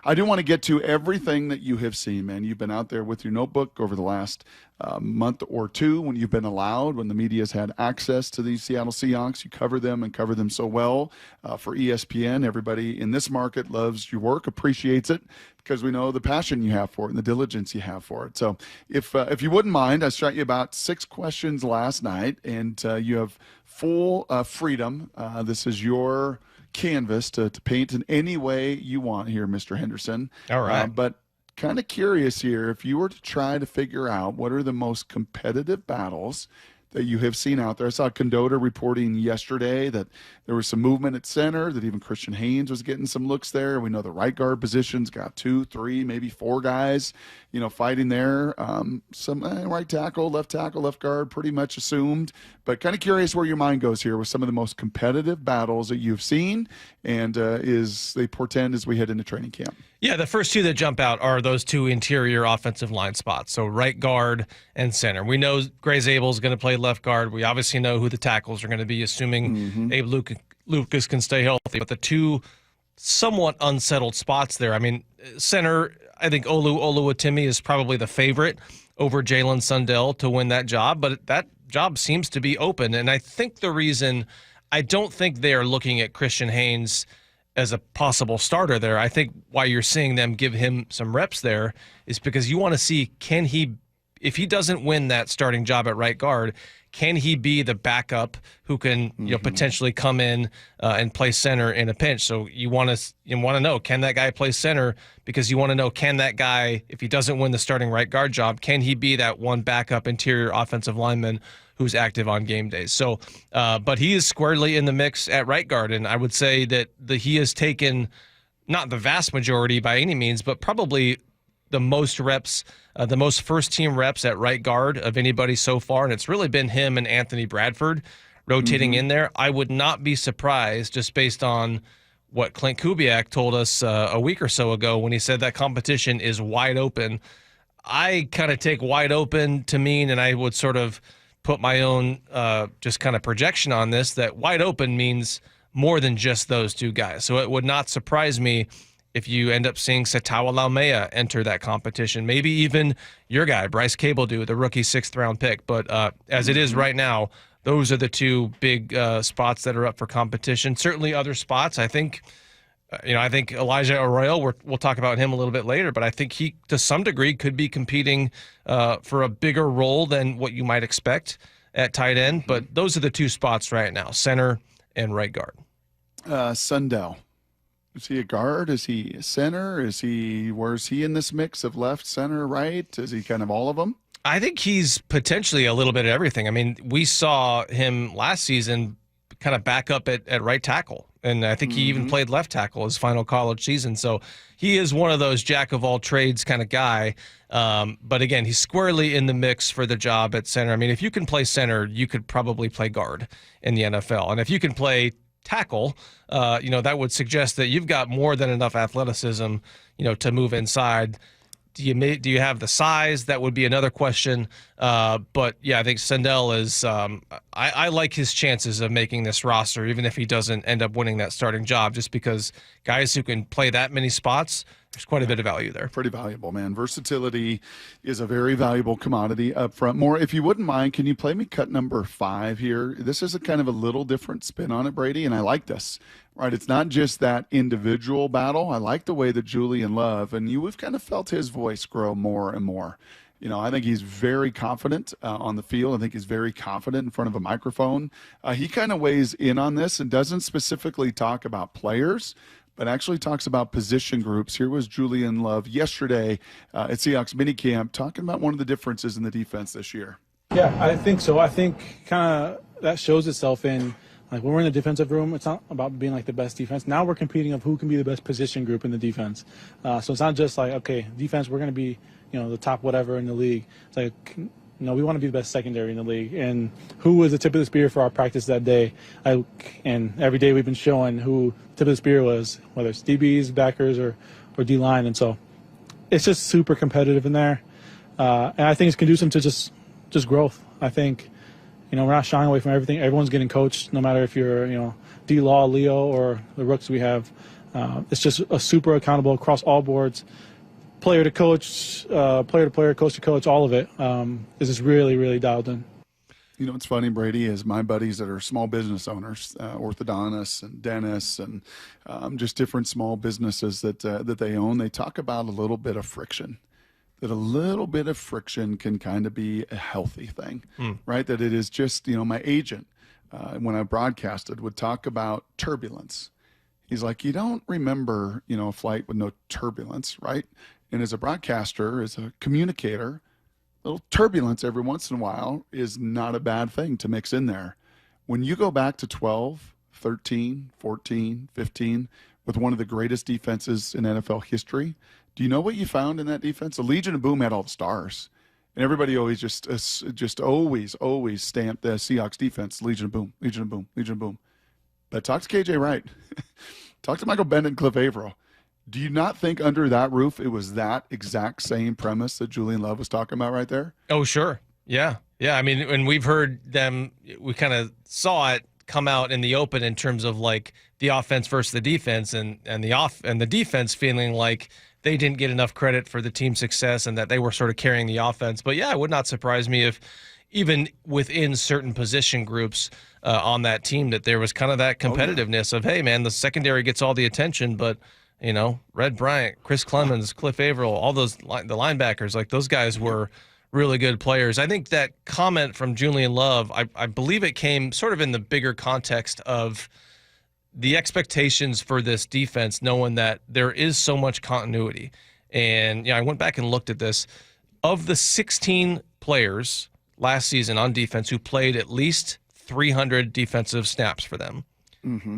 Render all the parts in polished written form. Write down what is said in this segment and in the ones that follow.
I do want to get to everything that you have seen, man. You've been out there with your notebook over the last month or two when you've been allowed, when the media's had access to these Seattle Seahawks. You cover them and cover them so well for ESPN. Everybody in this market loves your work, appreciates it, because we know the passion you have for it and the diligence you have for it. So if you wouldn't mind, I shot you about 6 questions last night, and you have full freedom. This is your canvas to paint in any way you want here, Mr. Henderson. All right. But kind of curious here, if you were to try to figure out what are the most competitive battles that you have seen out there. I saw Condota reporting yesterday that there was some movement at center, that even Christian Haynes was getting some looks there. We know the right guard position's got 2, 3, maybe 4 guys, fighting there. Some right tackle, left guard, pretty much assumed. But kind of curious where your mind goes here with some of the most competitive battles that you've seen, and as they portend as we head into training camp. Yeah, the first 2 that jump out are those 2 interior offensive line spots, so right guard and center. We know Gray Zabel is going to play left guard. We obviously know who the tackles are going to be, assuming Abe Lucas can stay healthy. But the 2 somewhat unsettled spots there, I mean, center, I think Oluwatimi is probably the favorite over Jalen Sundell to win that job, but that job seems to be open. And I think the reason, I don't think they are looking at Christian Haynes as a possible starter there. I think why you're seeing them give him some reps there is because you want to see, can he, if he doesn't win that starting job at right guard, can he be the backup who can potentially come in and play center in a pinch? So you want to know, can that guy play center? Because you want to know, can that guy, if he doesn't win the starting right guard job, can he be that one backup interior offensive lineman who's active on game days? So, but he is squarely in the mix at right guard, and I would say that he has taken not the vast majority by any means, but probably the most reps, the most first-team reps at right guard of anybody so far, and it's really been him and Anthony Bradford rotating in there. I would not be surprised, just based on what Clint Kubiak told us a week or so ago when he said that competition is wide open. I kind of take wide open to mean, and I would sort of put my own just kind of projection on this, that wide open means more than just those 2 guys. So it would not surprise me if you end up seeing Setawa Laumea enter that competition, maybe even your guy, Bryce Cabledew, the rookie 6th-round pick. But as it is right now, those are the 2 big spots that are up for competition. Certainly other spots, I think, I think Elijah Arroyo, we'll talk about him a little bit later, but I think he, to some degree, could be competing for a bigger role than what you might expect at tight end. But those are the 2 spots right now, center and right guard. Sundell. Is he a guard? Is he a center? Where's he in this mix of left, center, right? Is he kind of all of them? I think he's potentially a little bit of everything. I mean, we saw him last season kind of back up at right tackle, and I think he even played left tackle his final college season. So he is one of those jack-of-all-trades kind of guy. But again, he's squarely in the mix for the job at center. I mean, if you can play center, you could probably play guard in the NFL. And if you can play tackle, that would suggest that you've got more than enough athleticism, to move inside. Do you have the size? That would be another question. But yeah, I think Sundell is. I like his chances of making this roster, even if he doesn't end up winning that starting job, just because guys who can play that many spots, there's quite a bit of value there. Pretty valuable, man. Versatility is a very valuable commodity up front. More, if you wouldn't mind, can you play me cut number 5 here? This is a kind of a little different spin on it, Brady, and I like this. Right, it's not just that individual battle. I like the way that Julian Love, and we've kind of felt his voice grow more and more. I think he's very confident on the field. I think he's very confident in front of a microphone. He kind of weighs in on this and doesn't specifically talk about players, but actually talks about position groups. Here was Julian Love yesterday at Seahawks minicamp talking about one of the differences in the defense this year. Yeah, I think so. I think kind of that shows itself in, like, when we're in the defensive room, it's not about being like the best defense. Now we're competing of who can be the best position group in the defense. So it's not just like, okay, defense, we're going to be, the top whatever in the league. It's like, we want to be the best secondary in the league. And who was the tip of the spear for our practice that day? And every day we've been showing who the tip of the spear was, whether it's DBs, backers, or D-line. And so it's just super competitive in there. And I think it's conducive to just growth. I think, we're not shying away from everything. Everyone's getting coached, no matter if you're, D-Law, Leo, or the rooks we have. It's just a super accountable across all boards, player to coach, player to player, coach to coach, all of it is just really, really dialed in. You know what's funny, Brady, is my buddies that are small business owners, orthodontists and dentists, and just different small businesses that they own. They talk about a little bit of friction. That a little bit of friction can kind of be a healthy thing, right? That it is just, my agent, when I broadcasted, would talk about turbulence. He's like, you don't remember, a flight with no turbulence, right? And as a broadcaster, as a communicator, little turbulence every once in a while is not a bad thing to mix in there. When you go back to 12, 13, 14, 15, with one of the greatest defenses in NFL history, do you know what you found in that defense? The Legion of Boom had all the stars. And everybody always just always stamped the Seahawks defense, Legion of Boom, Legion of Boom, Legion of Boom. But talk to KJ Wright. Talk to Michael Bennett and Cliff Averill. Do you not think under that roof it was that exact same premise that Julian Love was talking about right there? Oh, sure. Yeah. Yeah. I mean, when we've heard them, we kind of saw it come out in the open in terms of like the offense versus the defense and the defense feeling like they didn't get enough credit for the team's success and that they were sort of carrying the offense. But yeah, it would not surprise me if even within certain position groups on that team that there was kind of that competitiveness of, hey, man, the secondary gets all the attention, but Red Bryant, Chris Clemens, Cliff Averill, all those the linebackers, like those guys were really good players. I think that comment from Julian Love, I believe it came sort of in the bigger context of the expectations for this defense, knowing that there is so much continuity. And I went back and looked at this. Of the 16 players last season on defense who played at least 300 defensive snaps for them,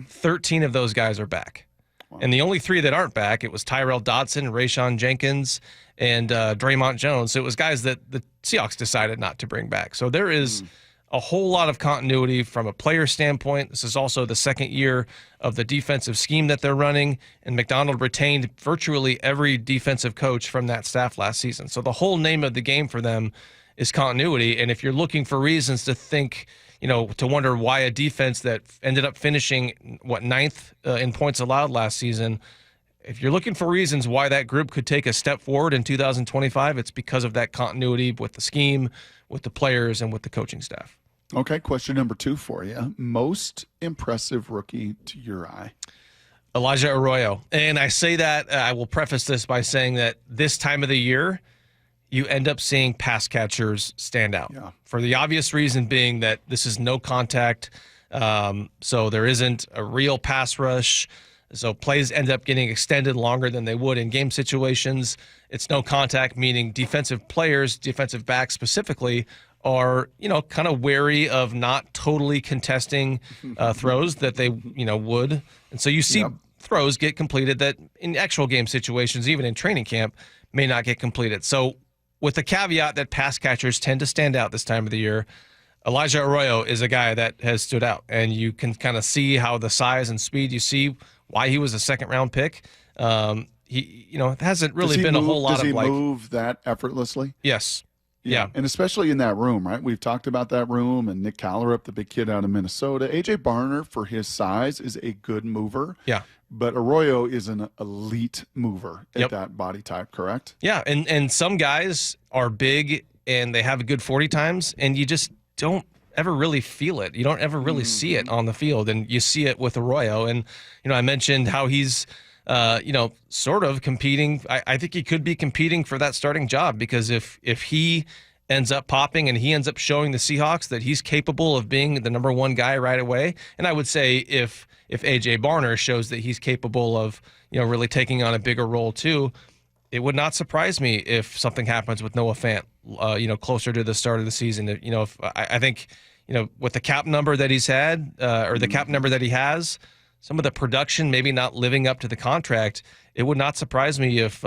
13 of those guys are back. Wow. And the only 3 that aren't back, it was Tyrell Dodson, Rayshon Jenkins, and Draymond Jones. So it was guys that the Seahawks decided not to bring back. So there is a whole lot of continuity from a player standpoint. This is also the second year of the defensive scheme that they're running, and McDonald retained virtually every defensive coach from that staff last season. So the whole name of the game for them is continuity. And if you're looking for reasons to think, to wonder why a defense that ended up finishing, ninth in points allowed last season, if you're looking for reasons why that group could take a step forward in 2025, it's because of that continuity with the scheme, with the players, and with the coaching staff. Okay, question number 2 for you. Most impressive rookie to your eye? Elijah Arroyo. And I say that, I will preface this by saying that this time of the year, you end up seeing pass catchers stand out. Yeah. For the obvious reason being that this is no contact, so there isn't a real pass rush. So plays end up getting extended longer than they would in game situations. It's no contact, meaning defensive players, defensive backs specifically, are, kind of wary of not totally contesting throws that they, would. And so you see throws get completed that in actual game situations, even in training camp, may not get completed. So with the caveat that pass catchers tend to stand out this time of the year, Elijah Arroyo is a guy that has stood out. And you can kind of see how the size and speed, you see why he was a second-round pick. He, it hasn't really been a whole lot of like... Does he move that effortlessly? Yes. Yeah. And especially in that room, right? We've talked about that room and Nick Callerup, the big kid out of Minnesota. A.J. Barner, for his size, is a good mover. Yeah. But Arroyo is an elite mover at that body type, correct? Yeah, and some guys are big and they have a good 40 times, and you just don't ever really feel it. You don't ever really see it on the field, and you see it with Arroyo. And, I mentioned how he's, sort of competing. I think he could be competing for that starting job because if he ends up popping and he ends up showing the Seahawks that he's capable of being the number 1 guy right away, and I would say if A.J. Barner shows that he's capable of, really taking on a bigger role too, it would not surprise me if something happens with Noah Fant, closer to the start of the season. If I think, with the cap number that he's had, or the cap number that he has, some of the production maybe not living up to the contract, it would not surprise me if,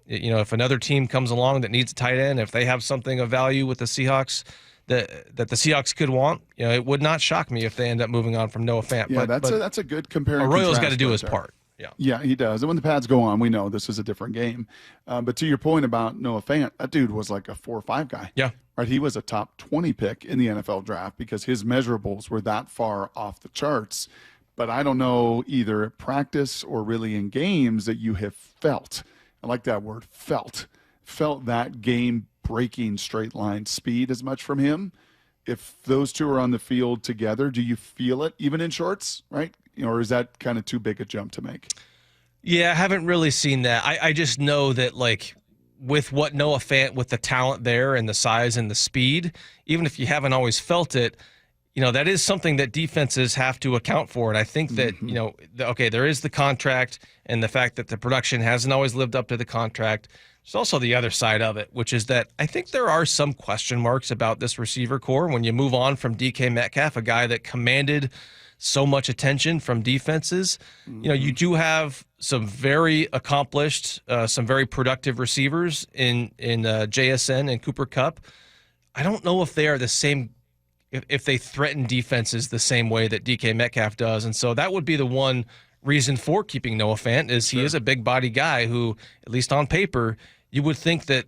if another team comes along that needs a tight end, if they have something of value with the Seahawks that the Seahawks could want, it would not shock me if they end up moving on from Noah Fant. Yeah, that's a good comparison. Arroyo's got to do his part. Yeah, he does. And when the pads go on, we know this is a different game. But to your point about Noah Fant, that dude was like a 4 or 5 guy. Yeah. Right. He was a top 20 pick in the NFL draft because his measurables were that far off the charts. but I don't know either at practice or really in games that you have felt. I like that word, felt that game-breaking straight line speed as much from him. If those two are on the field together, do you feel it even in shorts, right? Or is that kind of too big a jump to make? Yeah, I haven't really seen that. I just know that, like, with what Noah Fant, with the talent there and the size and the speed, even if you haven't always felt it, that is something that defenses have to account for. And I think that, okay, there is the contract and the fact that the production hasn't always lived up to the contract. There's also the other side of it, which is that I think there are some question marks about this receiver core when you move on from DK Metcalf, a guy that commanded so much attention from defenses. You do have some very accomplished, some very productive receivers in JSN and Cooper Kupp. I don't know if they are the same, if they threaten defenses the same way that DK Metcalf does. And so that would be the one reason for keeping Noah Fant is he is a big body guy who, at least on paper, you would think that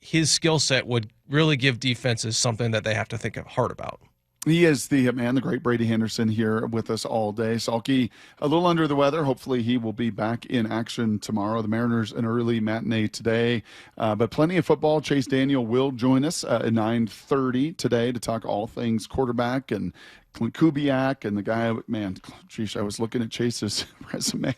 his skill set would really give defenses something that they have to think hard about. He is the great Brady Henderson here with us all day. Salky, a little under the weather. Hopefully he will be back in action tomorrow. The Mariners, an early matinee today, but plenty of football. Chase Daniel will join us at 9:30 today to talk all things quarterback and Clint Kubiak and the guy, man, geez, I was looking at Chase's resume.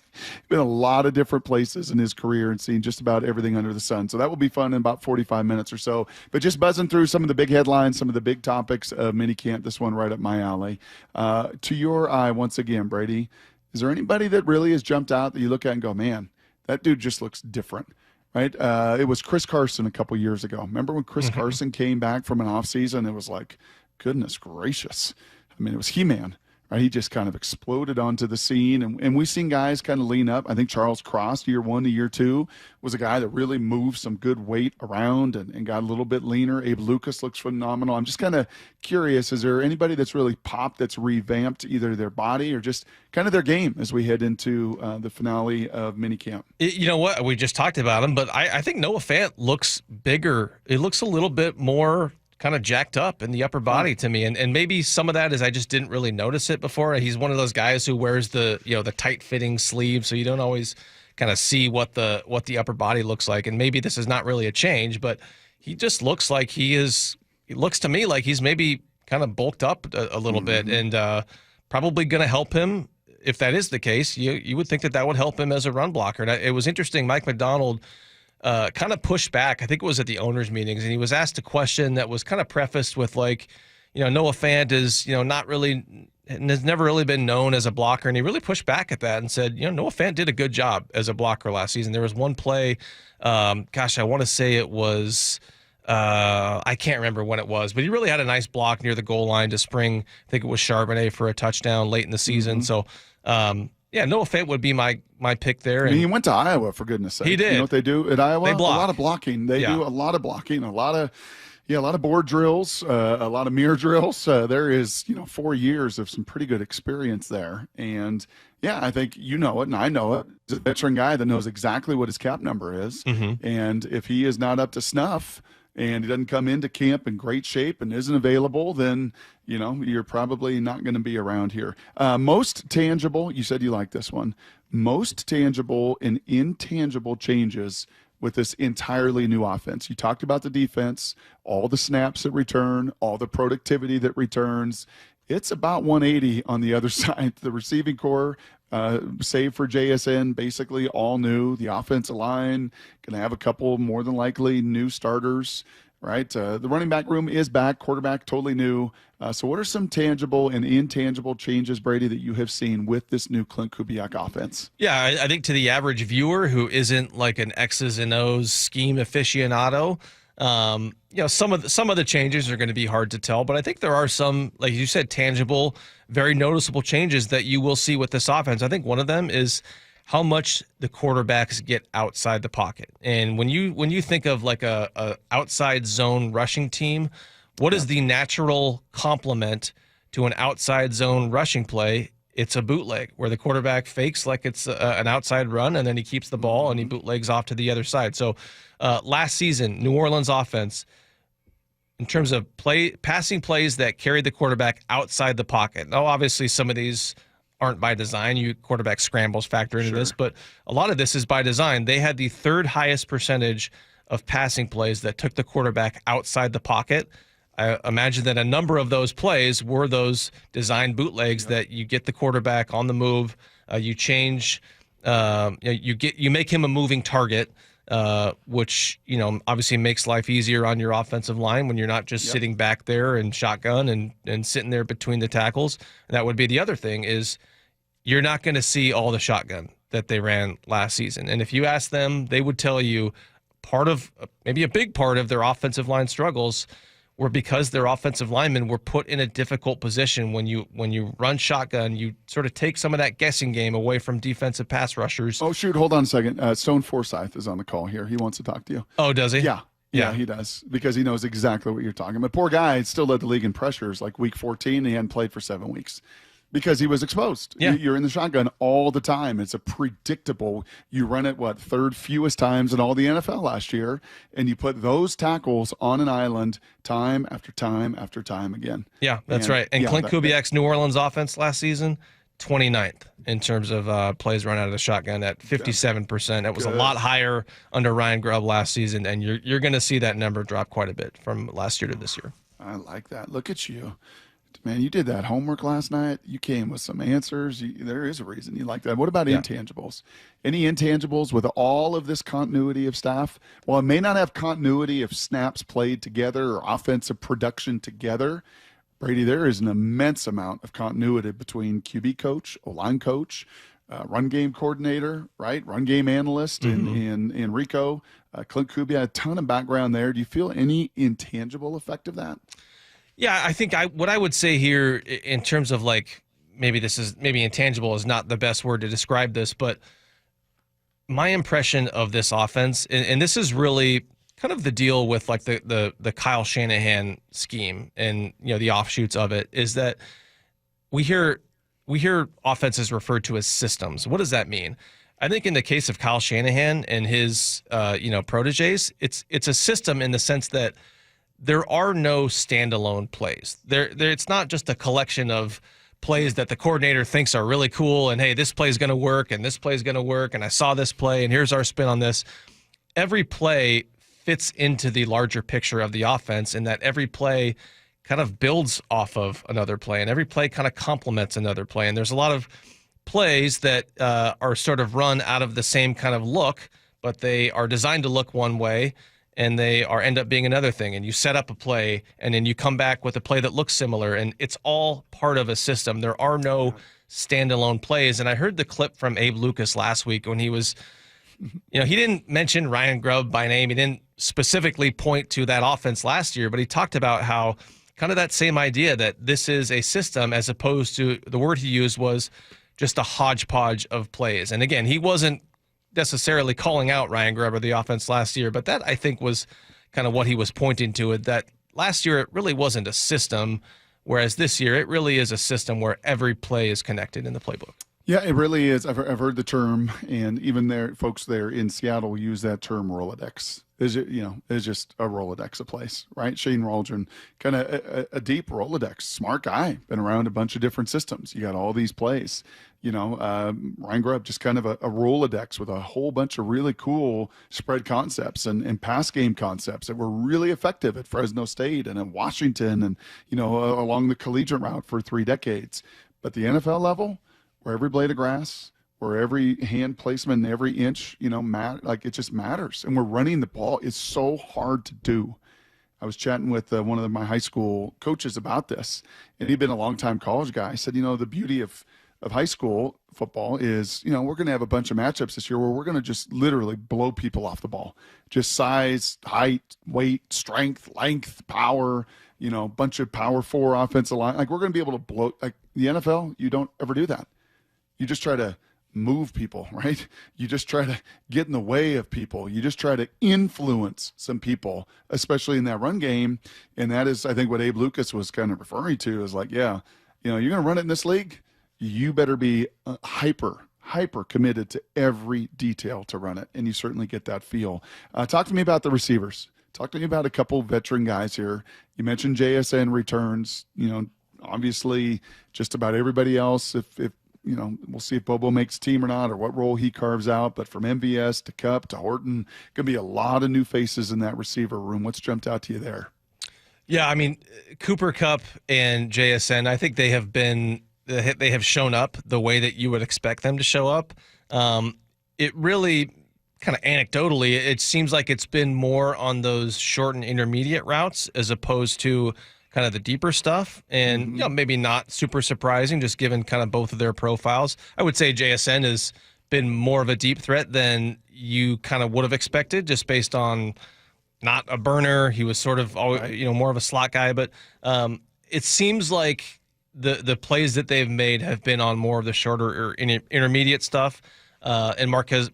Been a lot of different places in his career and seen just about everything under the sun. So that will be fun in about 45 minutes or so. But just buzzing through some of the big headlines, some of the big topics of minicamp. This one right up my alley. To your eye, once again, Brady, is there anybody that really has jumped out that you look at and go, man, that dude just looks different? Right? It was Chris Carson a couple years ago. Remember when Chris Carson came back from an offseason? It was like, goodness gracious. I mean, it was He-Man, right? He just kind of exploded onto the scene. And we've seen guys kind of lean up. I think Charles Cross, year 1 to year 2, was a guy that really moved some good weight around and got a little bit leaner. Abe Lucas looks phenomenal. I'm just kind of curious, is there anybody that's really popped, that's revamped either their body or just kind of their game as we head into the finale of minicamp? You know what? We just talked about him, but I think Noah Fant looks bigger. It looks a little bit more kind of jacked up in the upper body to me. And maybe some of that is I just didn't really notice it before. He's one of those guys who wears the tight fitting sleeve, so you don't always kind of see what the upper body looks like. And maybe this is not really a change, but he just looks like he looks to me like he's maybe kind of bulked up a little bit and probably going to help him. If that is the case, you would think that would help him as a run blocker. And it was interesting. Mike McDonald kind of pushed back. I think it was at the owners' meetings, and he was asked a question that was kind of prefaced with like, Noah Fant is, not really, and has never really been known as a blocker. And he really pushed back at that and said, Noah Fant did a good job as a blocker last season. There was one play, I want to say it was, I can't remember when it was, but he really had a nice block near the goal line to spring. I think it was Charbonnet for a touchdown late in the season. So, Noah Fant would be my pick there. And he went to Iowa, for goodness sake. He did. You know what they do at Iowa? They block. A lot of blocking. They do a lot of blocking, a lot of board drills, a lot of mirror drills. There is, 4 years of some pretty good experience there. And, I think you know it, and I know it. He's a veteran guy that knows exactly what his cap number is. And if he is not up to snuff and he doesn't come into camp in great shape and isn't available, then, you're probably not going to be around here. Most tangible, you said you like this one, most tangible and intangible changes with this entirely new offense. You talked about the defense, all the snaps that return, all the productivity that returns. It's about 180 on the other side. The receiving core, save for JSN, basically all new. The offensive line going to have a couple, more than likely, new starters, right? The running back room is back. Quarterback, totally new. So what are some tangible and intangible changes, Brady, that you have seen with this new Clint Kubiak offense? Yeah, I think to the average viewer who isn't like an X's and O's scheme aficionado, some of the changes are going to be hard to tell, but I think there are some, like you said, tangible, very noticeable changes that you will see with this offense. I think one of them is how much the quarterbacks get outside the pocket. And when you think of like a outside zone rushing team, what is the natural complement to an outside zone rushing play? It's a bootleg where the quarterback fakes like it's an outside run, and then he keeps the ball and he bootlegs off to the other side. So last season, New Orleans offense, in terms of passing plays that carried the quarterback outside the pocket. Now, obviously, some of these aren't by design. Quarterback scrambles factor into this, but a lot of this is by design. They had the third highest percentage of passing plays that took the quarterback outside the pocket. I imagine that a number of those plays were those designed bootlegs that you get the quarterback on the move. You change, you make him a moving target, which obviously makes life easier on your offensive line when you're not just sitting back there and shotgun and sitting there between the tackles. And that would be the other thing is you're not going to see all the shotgun that they ran last season. And if you ask them, they would tell you maybe a big part of their offensive line struggles were because their offensive linemen were put in a difficult position. When you run shotgun, you sort of take some of that guessing game away from defensive pass rushers. Oh, shoot. Hold on a second. Stone Forsythe is on the call here. He wants to talk to you. Oh, does he? Yeah, he does, because he knows exactly what you're talking about. Poor guy still led the league in pressures like week 14. And he hadn't played for 7 weeks because he was exposed. Yeah. You're in the shotgun all the time. It's a predictable. You run it, third fewest times in all the NFL last year, and you put those tackles on an island time after time after time again. Yeah, that's right. And Clint Kubiak's New Orleans offense last season, 29th in terms of plays run out of the shotgun at 57%. That was a lot higher under Ryan Grubb last season, and you're going to see that number drop quite a bit from last year to this year. I like that. Look at you. Man, you did that homework last night. You came with some answers. There is a reason you like that. What about intangibles? Any intangibles with all of this continuity of staff? Well, it may not have continuity of snaps played together or offensive production together. Brady, there is an immense amount of continuity between QB coach, O-line coach, run game coordinator, right? Run game analyst in Enrico, Clint Kubiak, a ton of background there. Do you feel any intangible effect of that? Yeah, I think what I would say here in terms of maybe intangible is not the best word to describe this, but my impression of this offense, and this is really kind of the deal with the Kyle Shanahan scheme and the offshoots of it, is that we hear offenses referred to as systems. What does that mean? I think in the case of Kyle Shanahan and his proteges, it's a system in the sense that there are no standalone plays. It's not just a collection of plays that the coordinator thinks are really cool and, hey, this play is going to work and this play is going to work and I saw this play and here's our spin on this. Every play fits into the larger picture of the offense, and that every play kind of builds off of another play and every play kind of complements another play. And there's a lot of plays that are sort of run out of the same kind of look, but they are designed to look one way and they end up being another thing. And you set up a play, and then you come back with a play that looks similar, and it's all part of a system. There are no standalone plays. And I heard the clip from Abe Lucas last week when he was, he didn't mention Ryan Grubb by name. He didn't specifically point to that offense last year, but he talked about how kind of that same idea that this is a system, as opposed to, the word he used was just a hodgepodge of plays. And again, he wasn't necessarily calling out Ryan Grubb or the offense last year, but that I think was kind of what he was pointing to, it that last year it really wasn't a system, whereas this year it really is a system where every play is connected in the playbook. Yeah, it really is. I've heard the term, and even folks there in Seattle use that term Rolodex. It's just a Rolodex of place, right? Shane Waldron, kind of a deep Rolodex, smart guy, been around a bunch of different systems. You got all these plays. Ryan Grubb, just kind of a Rolodex with a whole bunch of really cool spread concepts and pass game concepts that were really effective at Fresno State and at Washington and, along the collegiate route for 3 decades. But the NFL level, where every blade of grass, where every hand placement, every inch, it just matters. And we're running the ball. It's so hard to do. I was chatting with one of my high school coaches about this, and he'd been a longtime college guy. I said, the beauty of high school football is, we're going to have a bunch of matchups this year where we're going to just literally blow people off the ball. Just size, height, weight, strength, length, power, a bunch of power 4 offensive line. We're going to be able to blow. The NFL, you don't ever do that. You just try to move people, right? You just try to get in the way of people. You just try to influence some people, especially in that run game. And that is, I think, what Abe Lucas was kind of referring to is you're going to run it in this league. You better be hyper committed to every detail to run it. And you certainly get that feel. Talk to me about the receivers. Talk to me about a couple veteran guys here. You mentioned JSN returns, obviously just about everybody else. If we'll see if Bobo makes team or not, or what role he carves out. But from MVS to Cup to Horton, going to be a lot of new faces in that receiver room. What's jumped out to you there? Yeah, I mean, Cooper Kupp and JSN, I think they have shown up the way that you would expect them to show up. It really, kind of anecdotally, it seems like it's been more on those short and intermediate routes as opposed to kind of the deeper stuff. And maybe not super surprising, just given kind of both of their profiles. I would say JSN has been more of a deep threat than you kind of would have expected, just based on not a burner. He was sort of always, more of a slot guy. But it seems like the plays that they've made have been on more of the shorter or intermediate stuff. And Marquez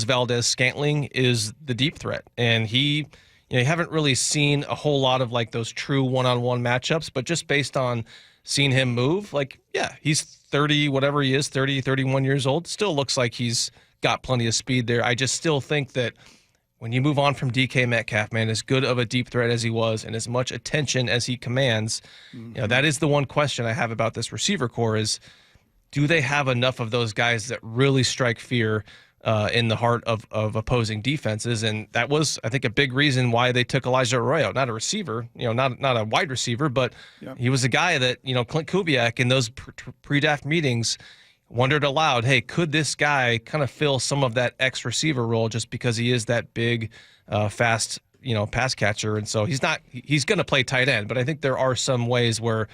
Valdez-Scantling is the deep threat. And you haven't really seen a whole lot of like those true one-on-one matchups, but just based on seeing him move, like, yeah, he's 30, whatever he is, 30, 31 years old, still looks like he's got plenty of speed there. I just still think that when you move on from DK Metcalf, man, as good of a deep threat as he was and as much attention as he commands, that is the one question I have about this receiver core is, do they have enough of those guys that really strike fear in the heart of opposing defenses? And that was, I think, a big reason why they took Elijah Arroyo, not a receiver, not a wide receiver, but he was a guy that, Clint Kubiak in those pre-draft meetings wondered aloud, hey, could this guy kind of fill some of that X receiver role just because he is that big, fast, pass catcher? And so he's going to play tight end, but I think there are some plays where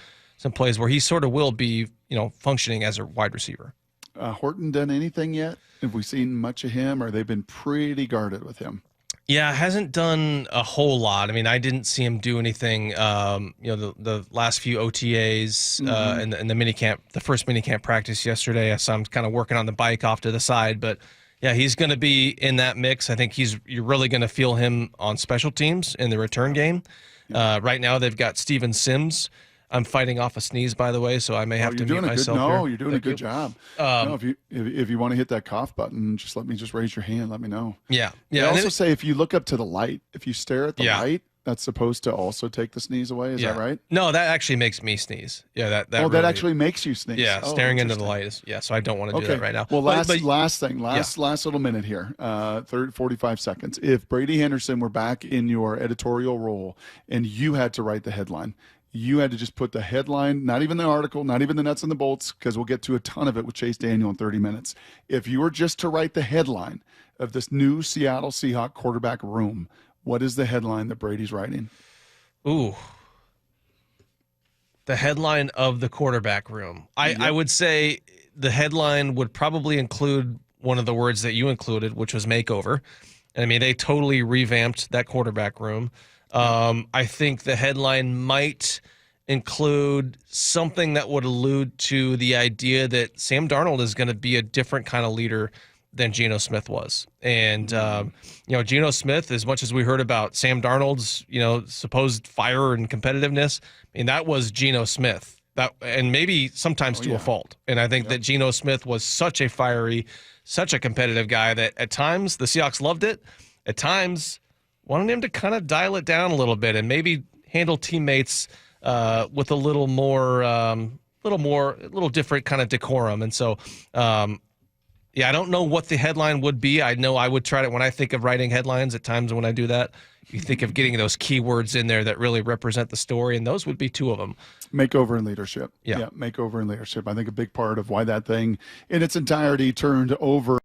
he sort of will be, functioning as a wide receiver. Horton done anything yet? Have we seen much of him, or they've been pretty guarded with him? Yeah, hasn't done a whole lot. I mean, I didn't see him do anything, the last few OTAs and the minicamp, the first minicamp practice yesterday. I saw him kind of working on the bike off to the side. But, yeah, he's going to be in that mix. I think you're really going to feel him on special teams in the return game. Right now they've got Steven Sims. I'm fighting off a sneeze, by the way, so I may have to mute myself here. No, you're doing a good job. If you want to hit that cough button, just raise your hand. Let me know. Yeah. They also say if you look up to the light, if you stare at the light, that's supposed to also take the sneeze away. Is that right? No, that actually makes me sneeze. Yeah, that really, that actually makes you sneeze. Yeah, staring into the light is so I don't want to do that right now. Well, last little minute here, 45 seconds. If Brady Henderson were back in your editorial role and you had to write the headline, you had to just put the headline, not even the article, not even the nuts and the bolts, because we'll get to a ton of it with Chase Daniel in 30 minutes. If you were just to write the headline of this new Seattle Seahawks quarterback room, what is the headline that Brady's writing? Ooh. The headline of the quarterback room. I would say the headline would probably include one of the words that you included, which was makeover. I mean, they totally revamped that quarterback room. I think the headline might include something that would allude to the idea that Sam Darnold is going to be a different kind of leader than Geno Smith was. And, Geno Smith, as much as we heard about Sam Darnold's, supposed fire and competitiveness, I mean, that was Geno Smith. And maybe sometimes to a fault. And I think that Geno Smith was such a competitive guy that at times the Seahawks loved it. At times wanted him to kind of dial it down a little bit and maybe handle teammates with a little different kind of decorum. And so, I don't know what the headline would be. I know I would try to, when I think of writing headlines, at times when I do that, you think of getting those keywords in there that really represent the story, and those would be two of them. Makeover and leadership. Yeah, makeover and leadership. I think a big part of why that thing in its entirety turned over